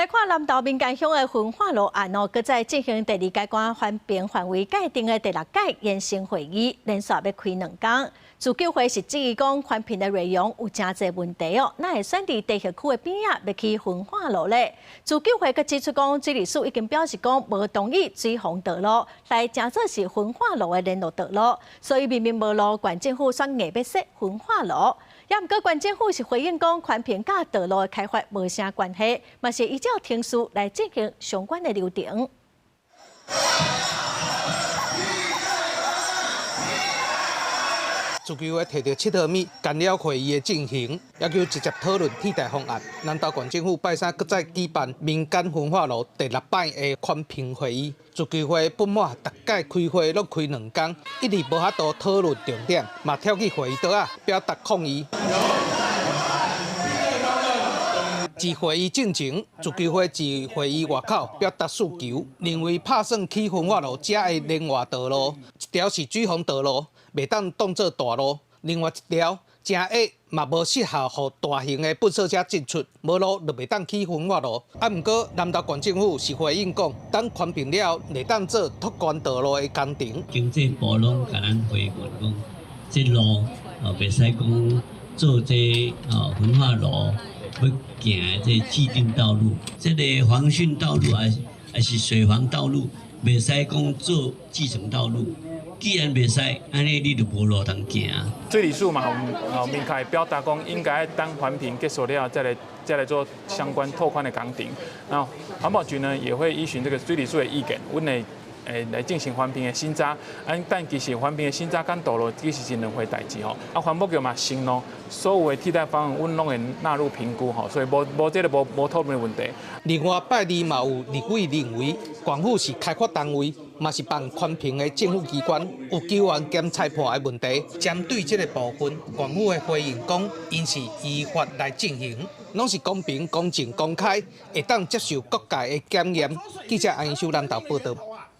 來看南投民間鄉的焚化爐案哦，擱再進行第二階段環評範圍界定的第6屆延伸會議，連續要開2天。自救會是質疑講環評的內容有真儕問題哦，那會選佇地核區的邊仔要起焚化爐咧。自救會擱指出講，水利署已經表示講無同意水洪道路來誠做是焚化爐的聯絡道路，所以明明無路，縣政府選硬要設焚化爐。也毋過，縣政府是回應講，環評甲道路的開發無啥關係，嘛是依照程序來進行相關的流程。自救會摕到7號米干擾會議的進行，要求直接討論替代方案。南投縣政府拜三擱再舉辦民間焚化爐第6擺的環評會議。自救會本滿逐屆開會攏開2天，一直無法度討論重點，嘛跳去會議桌啊表達抗議。自會議進前，自救會自會議外口表達訴求，認為拍算起焚化爐才會連外道路，一條是水洪道路，袂當當作大路；另外一條正矮，嘛無適合予大型的糞掃車進出，無路就袂當起焚化爐。啊，毋過南投縣政府是回應講，等環評了，袂當做拓寬道路的工程。經濟部攏甲咱回應講，這路袂使講做這焚化爐。要行這既定道路，這個防汛道路還是水防道路，袂使講做繼承道路。既然袂使，安尼你就無路通行。水利署嘛，明確表達講，應該當環評結束了，再來做相關拓寬的工程。然後環保局呢也會依循這個水利署的意見，阮來進行環評的審查。但其實環評的審查跟道路其實是2回代誌吼。啊，環保局嘛承諾，所有的替代方案，阮攏會納入評估吼，所以無這個無討論的問題。另外，拜二嘛有立委認為，縣府是開發單位，嘛是辦環評的政府機關，有救援兼裁判的問題。針對這個部分，縣府的回應講，因是依法來進行，攏是公平、公正、公開，會當接受各界的檢驗。記者安義秀南投報道。